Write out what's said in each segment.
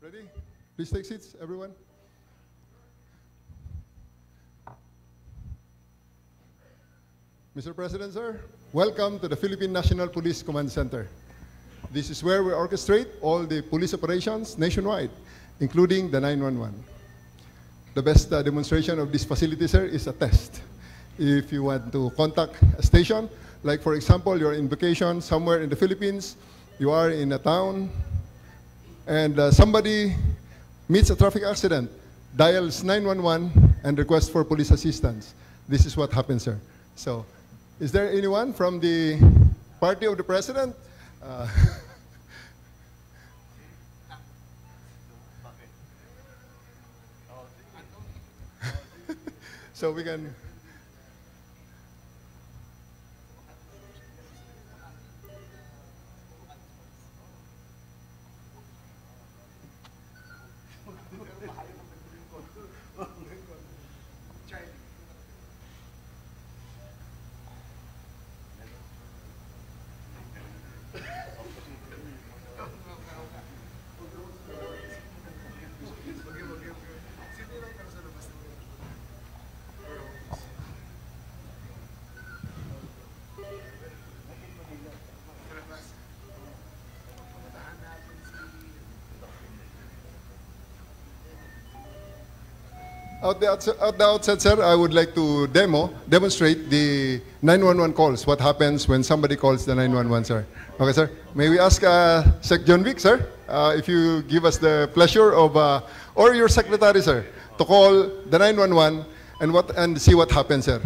Ready? Please take seats, everyone. Mr. President, sir, welcome to the Philippine National Police Command Center. This is where we orchestrate all the police operations nationwide, including the 911. The best demonstration of this facility, sir, is a test. If you want to contact a station, like for example, you're in vacation somewhere in the Philippines, you are in a town, and somebody meets a traffic accident, dials 911 and requests for police assistance. This is what happens, sir. So, is there anyone from the party of the president? So we can... At the outset, sir, I would like to demonstrate the 911 calls. What happens when somebody calls the 911, sir? Okay, sir. May we ask Sec. John Vic, sir, if you give us the pleasure of, or your secretary, sir, to call the 911 and see what happens, sir,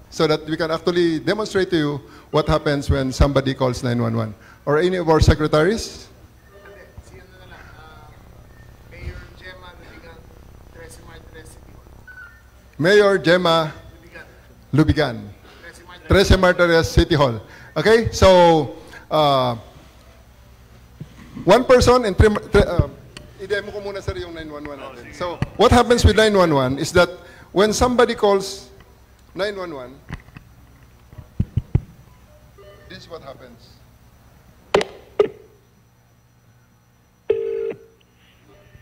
so that we can actually demonstrate to you what happens when somebody calls 911. Or any of our secretaries? Mayor Gemma Lubigan, 13 Martires City Hall. Okay, so one person and i-demo ko muna, sir, yung 911 natin. So what happens with 911 is that when somebody calls 911, this is what happens.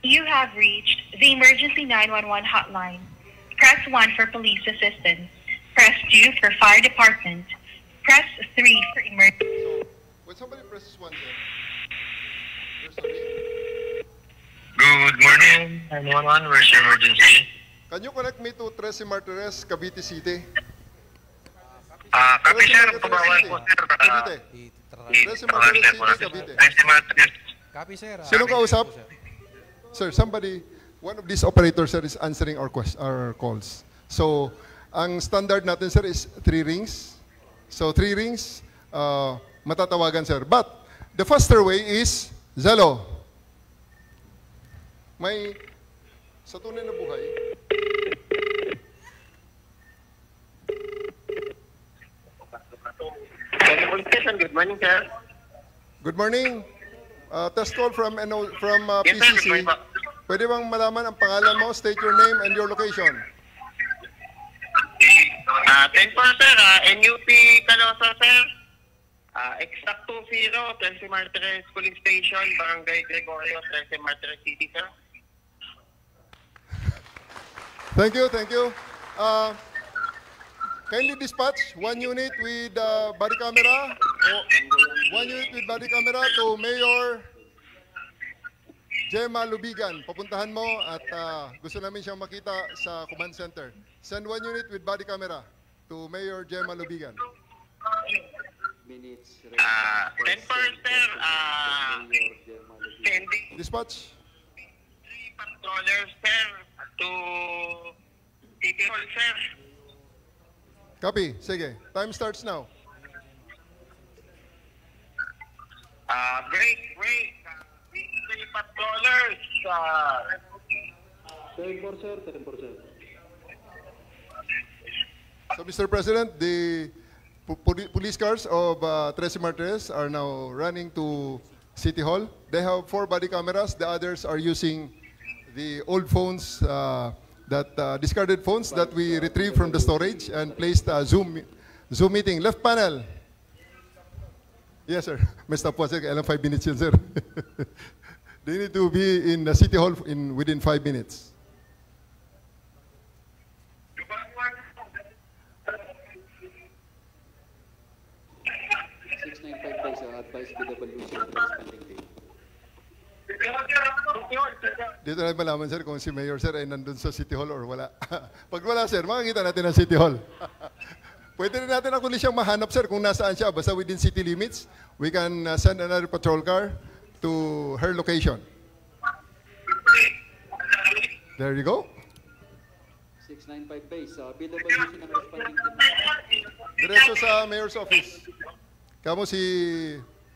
You have reached the emergency 911 hotline. Press 1 for police assistance. Press 2 for fire department. Press 3 for emergency. So, when somebody presses 1 there, there's a ring. Good morning, 911. Where's your emergency? Can you connect me to 13 Martires, Cavite City? Copy, sir. Pabawal po, sir. Cavite. 13 Martires City, Cavite. Copy, sir. Sino kausap? Sir, somebody... One of these operators, sir, is answering our calls. So, ang standard natin, sir, is 3 rings. So, 3 rings, matatawagan, sir. But, the faster way is Zello. May, sa tunay na buhay, Good morning, sir. good morning. Test call from Yes, sir. Good PCC. morning po. Pwede bang malaman ang pangalan mo, state your name and your location? 10 po, sir. NUP Calosa, sir. Exact 20, 13 Martires Police Station, Barangay Gregorio, 13 Martires City, sir. Thank you, thank you. Kindly dispatch 1 unit with body camera, 1 unit with body camera to Mayor Gemma Lubigan. Papuntahan mo at gusto namin siyang makita sa command center. Send 1 unit with body camera to Mayor Gemma Lubigan. 10 po, sir. Sending Dispatch. 3 patrollers, sir, to City Hall, sir. Copy. Sige. Time starts now. Break. 3 patrollers. 10%. So, Mr. President, the police cars of 13 Martires are now running to City Hall. They have 4 body cameras. The others are using the old phones, discarded phones that we retrieved from the storage and placed Zoom meeting. Left panel. Yes, sir. May stop po, sir. Kailan 5 minutes yun, sir. They need to be in the City Hall within 5 minutes. Advice PWC on responding team. Dito na malaman, sir, kung si Mayor, sir, ay nandun sa City Hall or wala. Pag wala, sir, makikita natin ang City Hall. Pwede rin natin actually siyang mahanap, sir, kung nasaan siya. Basta within city limits, we can send another patrol car to her location. There you go. 695 base, PWC ng responding team. Diretso sa Mayor's office. Kamo si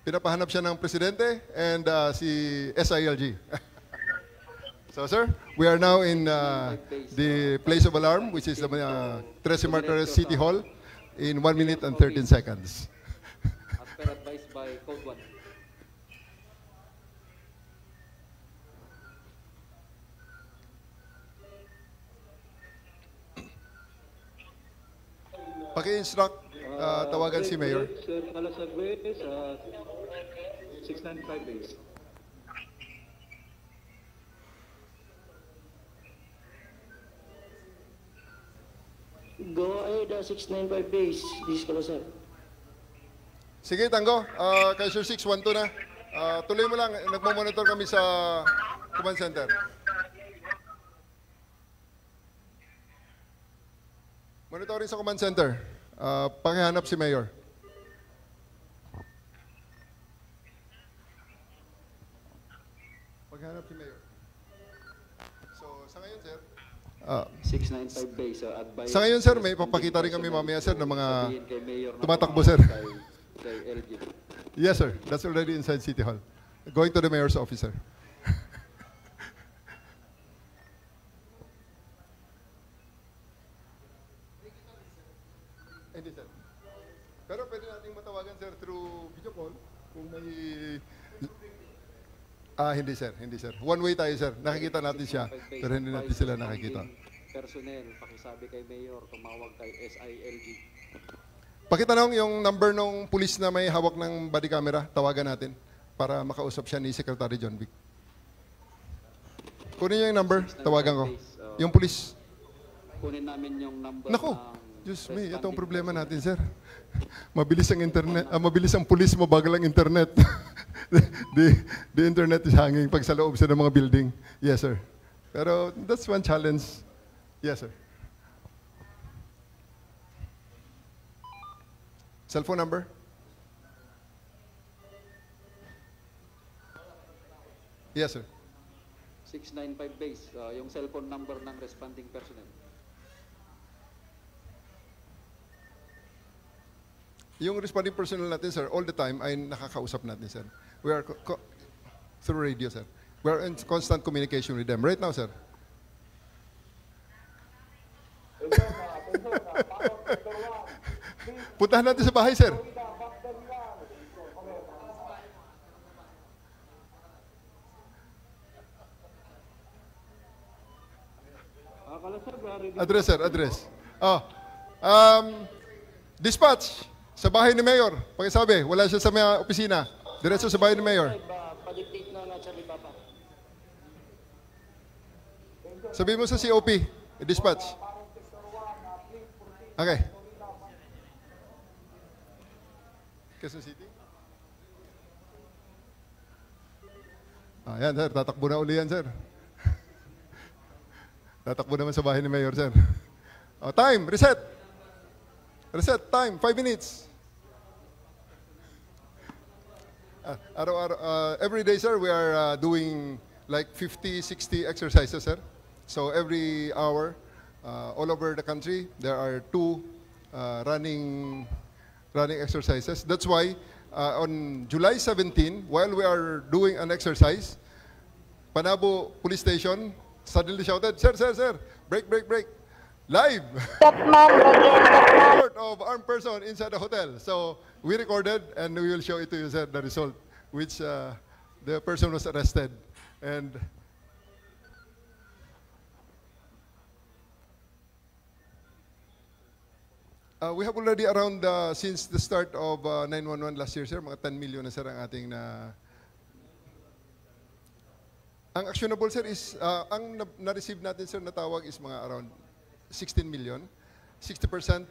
pinapahanap siya ng presidente and si SILG. So, sir, we are now in the place of alarm, which is the Tres Martires City Hall, in 1 minute and 13 seconds. As per advised by Code 1. Paki-instruct, tawagan si Mayor. Sir Calasagüez, 695 days. Go ahead, 695 days. This is Calasag. Sige, Tango. Kay Sir 612 na. Tuloy mo lang. Nagmamonitor kami sa command center. Monitoring sa command center. Pakihanap si Mayor. Paghanap si Mayor. So, sa ngayon, sir, 695 base, advice. sa ngayon, sir, may papakita rin kami mamaya, sir, ng mga Sabihin kay Mayor na tumatakbo, tumawag sir. Kay LG. Yes, sir. That's already inside City Hall. Going to the Mayor's office, sir. Hindi, sir. Pero pwede nating matawagan, sir, through video call kung may... hindi, sir. Hindi, sir. One way tayo, sir. Nakikita natin siya, pero hindi natin sila nakikita. Personnel, pakisabi kay Mayor, tumawag kay SILG. Pakitanong yung number ng pulis na may hawak ng body camera, tawagan natin para makausap siya ni Secretary John Vic. Kunin niyo yung number, tawagan ko. Yung pulis. Kunin namin yung number Naku, ng Diyos me, ito ang responding problema personnel. natin, sir. Mabilis ang internet, mabilis ang pulis mo, bagal ang internet. the internet is hanging pag sa loob sa mga building. Yes, sir. Pero that's one challenge. Yes, sir. Cellphone number? Yes, sir. 695 base, yung cellphone number ng responding personnel. Yung responding personnel natin, sir, all the time ay nakakausap natin, sir. We are through radio, sir. We are in constant communication with them. Right now, sir. Puntahan natin sa bahay, sir. Address, sir, address. Dispatch, sa bahay ni Mayor. Pakisabi, wala siya sa mga opisina. Diretso sa bahay ni Mayor. Pa-dictate na Charlie Papa. Sabihin mo sa COP, dispatch. Okay. Quezon City? Yan, sir. Tatakbo na uli yan, sir. Tatakbo naman sa bahay ni Mayor, sir. Time, reset. Reset, time, 5 minutes. Every day, sir, we are doing like 50, 60 exercises, sir. So every hour, all over the country, there are 2 running exercises. That's why on July 17, while we are doing an exercise, Panabo Police Station suddenly shouted, "Sir, sir, sir, break, break, break. Live!" Report of armed person inside the hotel. So we recorded and we will show it to you, sir, the result, which the person was arrested. And we have already around, since the start of 911 last year, sir, mga 10 million na, sir, ang ating na Ang actionable, sir, is, ang na-receive natin, sir, na tawag is mga around 16 million. 60%,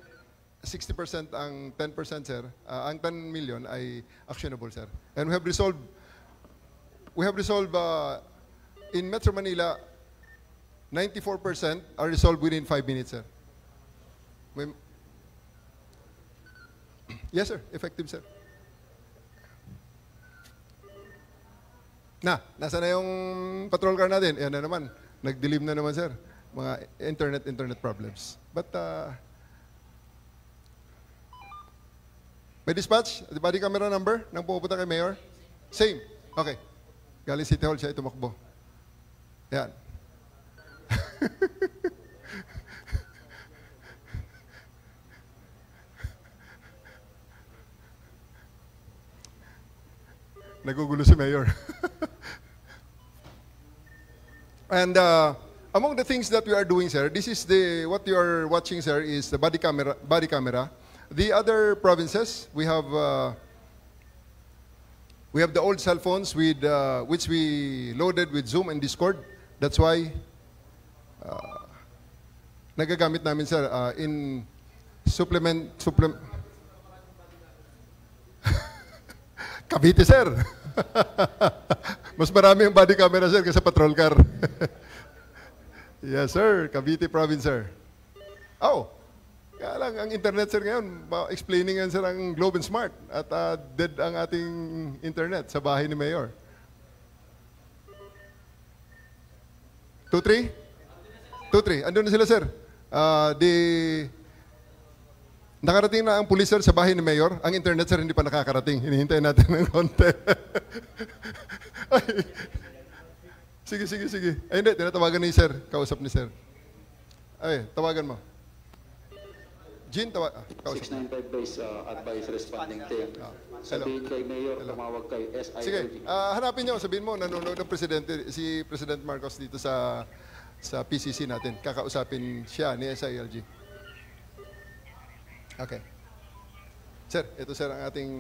60% ang 10%, sir. Ang 10 million ay actionable, sir. And we have resolved in Metro Manila, 94% are resolved within 5 minutes, sir. Yes, sir. Effective, sir. Nasa na yung patrol car natin? Yan na naman. Nag-delete na naman, sir. Mga internet problems. But, may dispatch? The body camera number nang pumupunta kay Mayor? Same. Okay. Galing City Hall siya tumakbo. Yan. Nagugulo si Mayor. And among the things that we are doing, sir, this is what you are watching, sir, is the body camera. The other provinces, we have the old cell phones with which we loaded with Zoom and Discord. That's why nagagamit namin, sir, in supplement. Cavite, sir. Mas marami yung body camera, sir, kaysa patrol car. Yes, sir. Cavite province, sir. Oh, kaya lang, ang internet, sir, ngayon, explaining yan, sir, ang Globe and Smart. At dead ang ating internet sa bahay ni Mayor. 2-3? 2-3. Andun na sila, sir. Nakarating na ang pulis, sir, sa bahay ni Mayor. Ang internet, sir, hindi pa nakakarating. Hinihintay natin ng konti. Ay. Sige. Ay, hindi. Tinatawagan ni sir. Kausap ni sir. Ay, tawagan mo. Jean, kausap. 695 base advice responding team. Sabihin kay Mayor, tumawag kay SILG. Sige, hanapin niyo. Sabihin mo, nanonood ng presidente, si President Marcos dito sa PCC natin. Kakausapin siya ni SILG. Okay. Sir, ito, sir, ang ating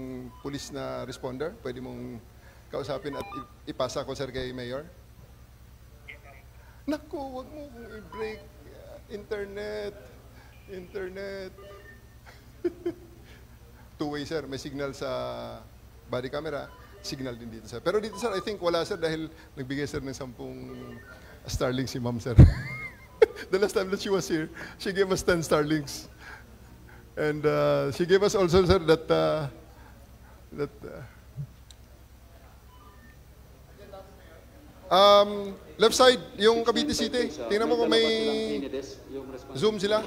pulis na responder. Pwede mong kausapin at ipasa ko, sir, kay Mayor. Naku, wag mo kong i-break. Internet. Two-way, sir. May signal sa body camera. Signal din dito, sir. Pero dito, sir, I think wala, sir, dahil nagbigay, sir, ng 10 Starlink si ma'am, sir. The last time that she was here, she gave us 10 Starlinks. And she gave us also, sir, that left side, yung Cavite City. Tingnan mo kung may Zoom sila.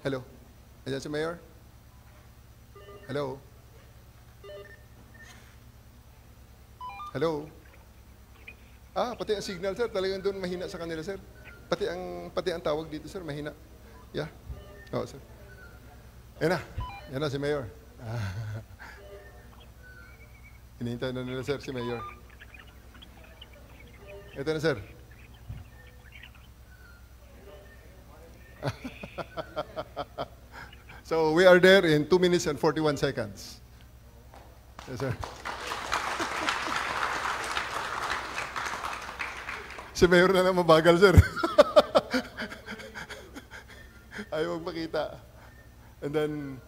Hello. Ayan si Mayor. Hello. Hello. Pati ang signal, sir, talagang doon mahina sa kanila, sir. Pati ang tawag dito, sir, mahina. Yeah. Oo, sir. Yan na si Mayor. Hinihintay na nila, sir, si Mayor. Ito na, sir. So, we are there in 2 minutes and 41 seconds. Yes, sir. Si Mayor na lang mabagal, sir. Ayaw magpakita. And then,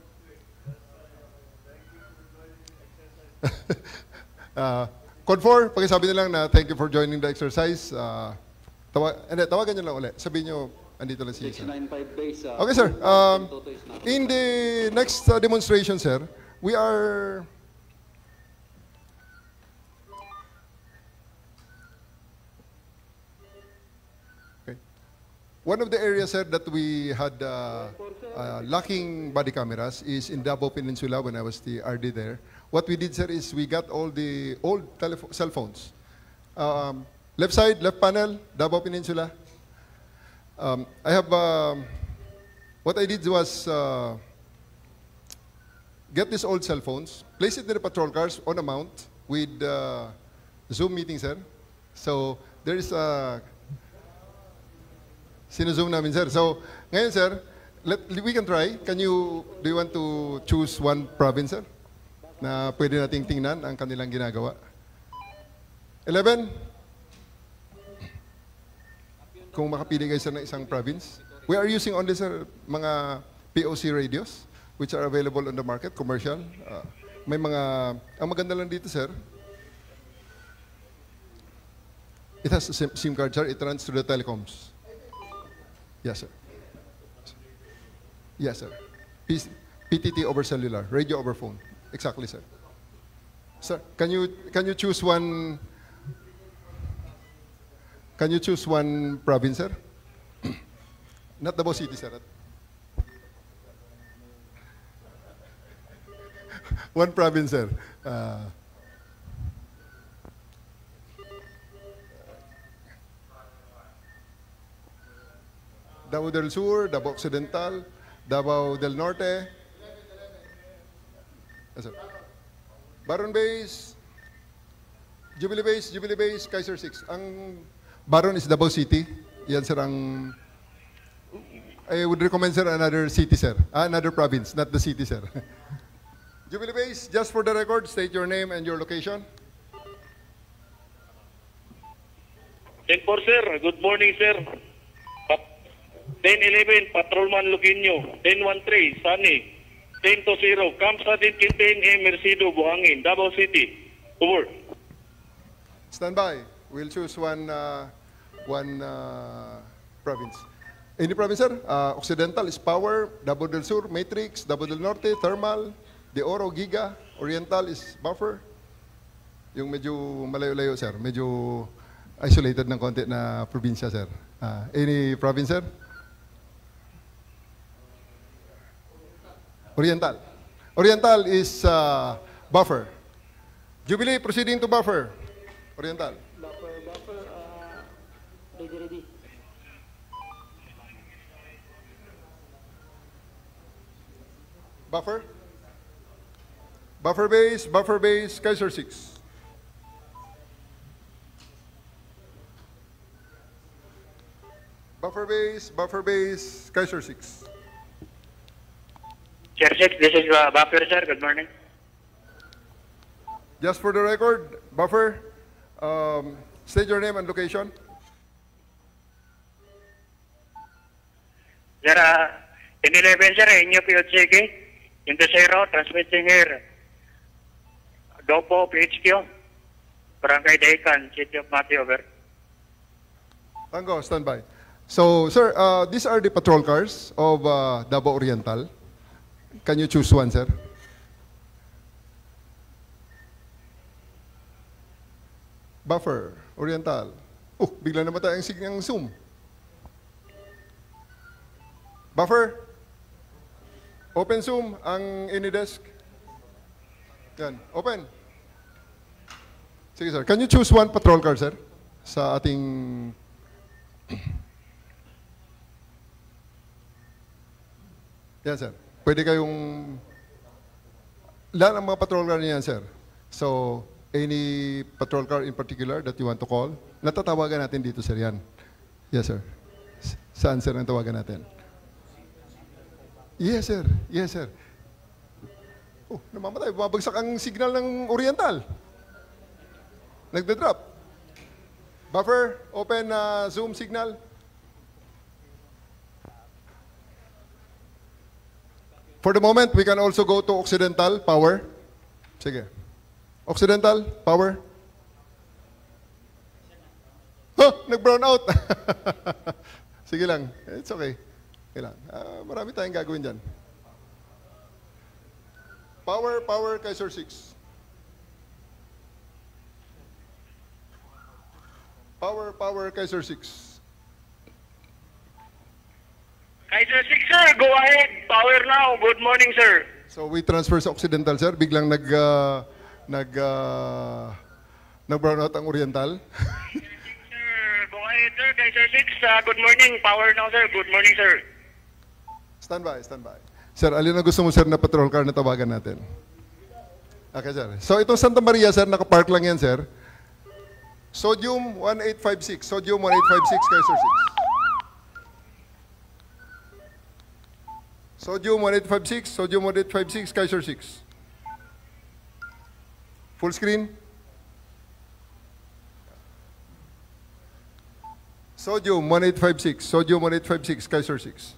Code 4, pakisabi nyo lang na thank you for joining the exercise. Tawagan nyo lang ulit. Sabihin nyo, andito lang si sir. 695 base. Okay, sir. In the next demonstration, sir, we are... One of the areas, sir, that we had lacking body cameras is in Davao Peninsula when I was the RD there. What we did, sir, is we got all the old cell phones. Left side, left panel, Davao Peninsula. I have, what I did was get these old cell phones, place it in the patrol cars on a mount with Zoom meeting, sir. So there is a... Sino-zoom namin, sir. So, ngayon, sir, we can try. Do you want to choose one province, sir? na pwede nating tingnan ang kanilang ginagawa. 11, kung makapili kayo sir ng isang province. We are using only sir mga POC radios which are available on the market, commercial. May mga, ang maganda lang dito sir, it has a SIM card sir, it runs through the telecoms. Yes sir. Yes sir. PTT over cellular, radio over phone. Exactly sir. Sir, can you choose one? Can you choose one province, sir? Not Davao City, sir. One province, sir. Davao del Sur, Davao Occidental, Davao del Norte. Yes, sir. Baron Base, Jubilee Base, Kaiser 6. Ang Baron is Davao City. Yan sir ang... I would recommend sir another city sir. Another province, not the city sir. Jubilee Base, just for the record, state your name and your location. 10-4 sir, good morning sir. 10-11, Patrolman Luquinho. 10-13, Sunny. 10-0, Kamsadin Quintin E. Mercido, Buhangin, Davao City. Over. Stand by. We'll choose one province. Any province, sir? Occidental is Power, Davao del Sur, Matrix, Davao del Norte, Thermal, De Oro, Giga, Oriental is Buffer. Yung medyo malayo-layo, sir. Medyo isolated ng konti na probinsya, sir. Any province, sir? Oriental. Oriental is Buffer. Jubilee, proceeding to Buffer. Oriental. Buffer, ready. Buffer. Buffer base, Kaiser 6. Buffer base, Kaiser 6. Chair 6, this is Buffer, sir. Good morning. Just for the record, Buffer, state your name and location. Sir, in 11, sir, inyo PHCK, into 0, transmitting here. Dopo, PHQ, Barangay Daikan, City of Mati, over. Tango, stand by. So, sir, these are the patrol cars of Davao Oriental. Can you choose one, sir? Buffer, Oriental. Oh, bigla namatay ang signal ng Zoom. Buffer. Open Zoom ang AnyDesk. Yan, open. Sige, sir. Can you choose one patrol car, sir? Sa ating... Yan, sir. Pwede kayong... Lahat ang mga patrol car niyan, sir. So, any patrol car in particular that you want to call, natatawagan natin dito, sir, yan. Yes, sir. Saan, sir, ang tawagan natin? Yes, sir. Yes, sir. Oh, namamatay. Bumabagsak ang signal ng Oriental. Nagda-drop. Buffer, open Zoom signal. For the moment, we can also go to Occidental, power. Sige. Occidental, power. Oh, nag-brown out. Sige lang. It's okay. Okay lang. Marami tayong gagawin dyan. Power, Kaiser 6. Power, Kaiser 6. Kaiser 6, sir, go ahead. Power now. Good morning, sir. So we transfer sa Occidental, sir. Biglang nag-brown out ang Oriental. Sir, go ahead, sir. Kaiser 6, good morning. Power now, sir. Good morning, sir. Stand by. Sir, alin na gusto mo, sir, na patrol car na tawagan natin? Okay, sir. So itong Santa Maria, sir, nakapark lang yan, sir. Sodium 1856. Sodium 1856, Kaiser 6. Sodium 1856, Kaiser 6. Full screen. Sodium 1856. Sodium 1856, Kaiser 6.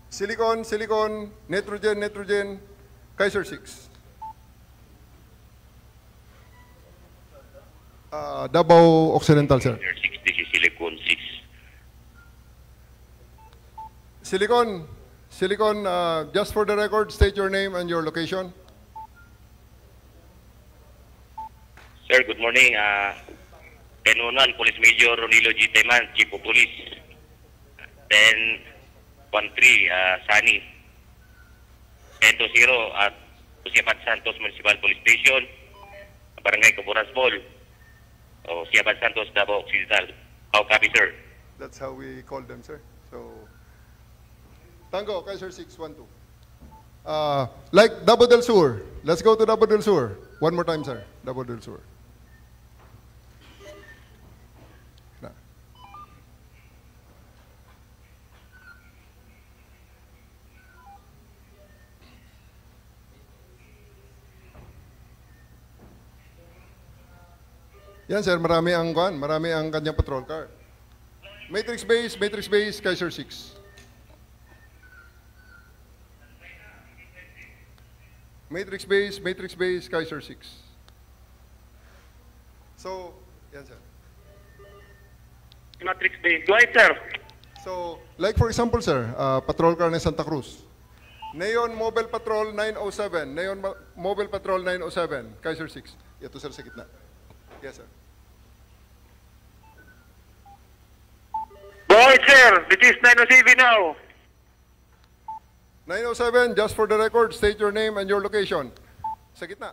Silicon, silicon, nitrogen, nitrogen, Kaiser 6. Davao Occidental, sir. 6, this is silicon 6. Silicon, silicon, just for the record, state your name and your location. Sir, good morning. 1011, Police Major Ronilo G. Teman, Chief of Police. 1013, Sani. 1020 at Siapat Santos Municipal Police Station, Barangay Caburas Mall. O Siapat Santos, Davao Occidental. How copy, sir? That's how we call them, sir. So, Tango, Kaiser 612. Like Davao del Sur. Let's go to Davao del Sur. One more time, sir. Davao del Sur. Na. Yan, sir. Marami ang kanyang patrol car. Matrix base, Kaiser 6. Matrix base, Kaiser 6. So, yan, sir. Matrix Bay. Go ahead, sir. So, like for example, sir, patrol car ng Santa Cruz. Neon Mobile Patrol 907. Mobile Patrol 907, Kaiser 6. Ito, sir, sa gitna. Yes, sir. Go ahead, sir. This is 907 now. 907, just for the record, state your name and your location. Sa gitna.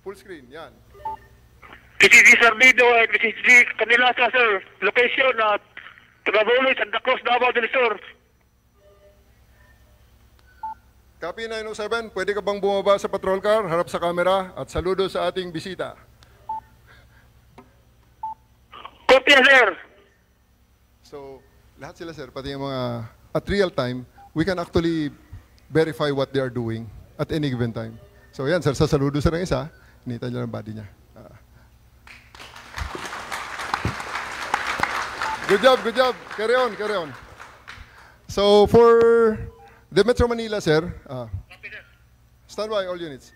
Full screen, yan. This is the Sardido and this is the Canilasa, sir. Location at Tagabuli, Santa Cruz, Davao del Sur. Copy 907, pwede ka bang bumaba sa patrol car, harap sa camera, at saludo sa ating bisita. Copy, sir. So, lahat sila, sir, pati yung mga, at real time, we can actually verify what they are doing at any given time. So, yan, sir, sasaludo sa ng isa, hinita niya ng body niya. Good job. Carry on. So, for the Metro Manila, sir, stand by all units.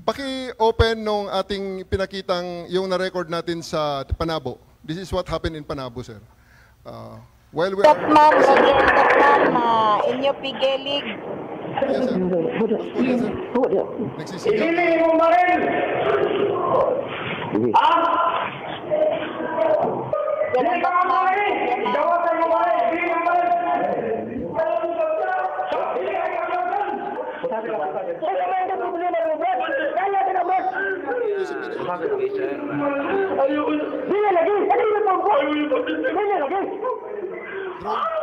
Paki-open nung ating pinakitang yung na-record natin sa Panabo. This is what happened in Panabo, sir. While we are... Inyo pigilig. Yes, sir. Nagsisigaw.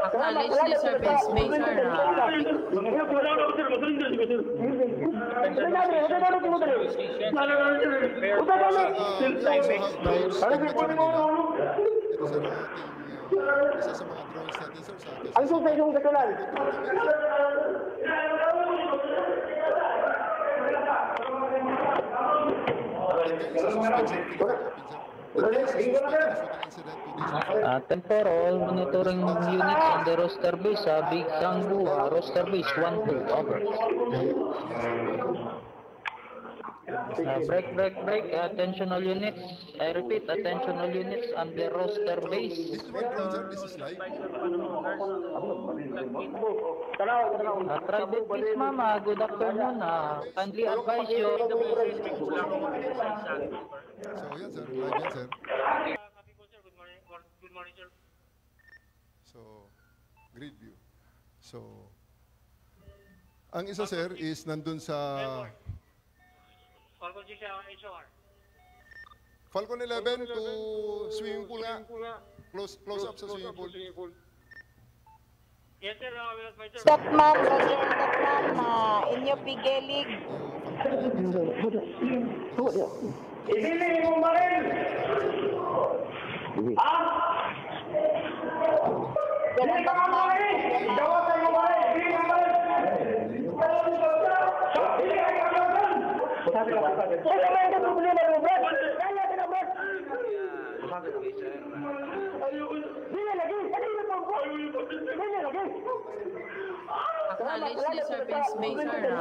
Acknowledge the service, Major. Isa sa mga drones natin, sir, sa Ang sa inyong katulan. Temporal monitoring unit on the roster base, Big Sangbu, roster base 1-2, over. Break, attention all units. I repeat, attention all units on the roster base. This is what drone, sir. This is live. Private Peace Mama, good afternoon. Kindly advise you. So, yan, sir. Live yan, sir. Good morning, sir. So, grid view. So, ang isa, sir, is nandun sa Falcon 11 to swimming pool nga. Close up sa swimming pool. Yes, sir. Stop, ma'am. Inyo pigilig. Ibili mo ba rin? Ha? Dili lagi. Kanina pa po. Dili lagi. Acknowledge ni Sir Vince May, sir.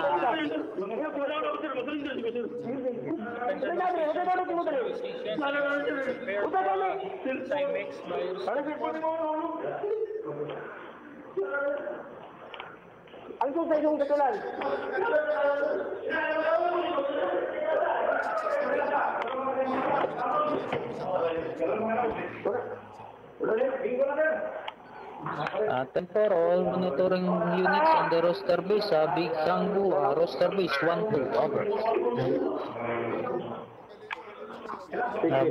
Ang susay yung katulan. Temper all monitoring units on the roster base, Big Sangbu, roster base 1-2, over.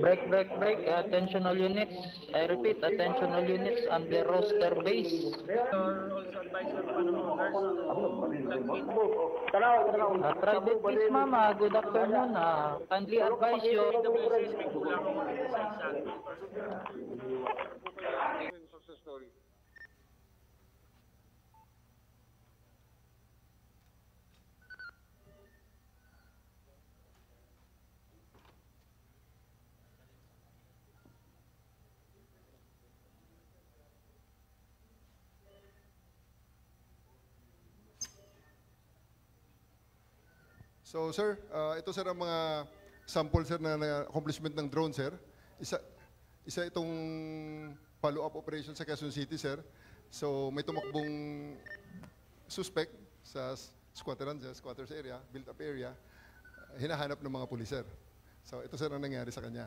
Break, attention all units. I repeat, attention all units on the roster base. Private please ma'am, good afternoon. Kindly advise you. So sir, ito sir ang mga sample sir na accomplishment ng drone sir. Isa itong follow-up operation sa Quezon City sir. So may tumakbong suspect sa squatters area, built-up area, hinahanap ng mga pulis sir. So ito sir ang nangyari sa kanya.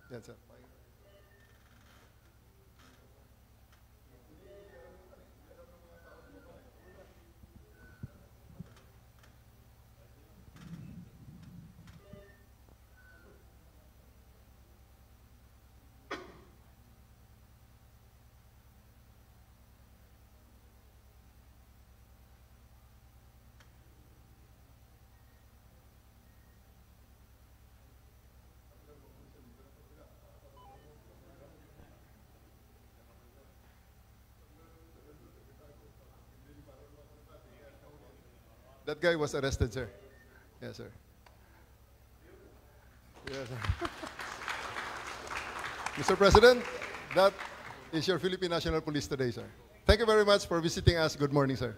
Yan sir. That guy was arrested, sir. Yes, sir. Yes, sir. Mr. President, that is your Philippine National Police today, sir. Thank you very much for visiting us. Good morning, sir.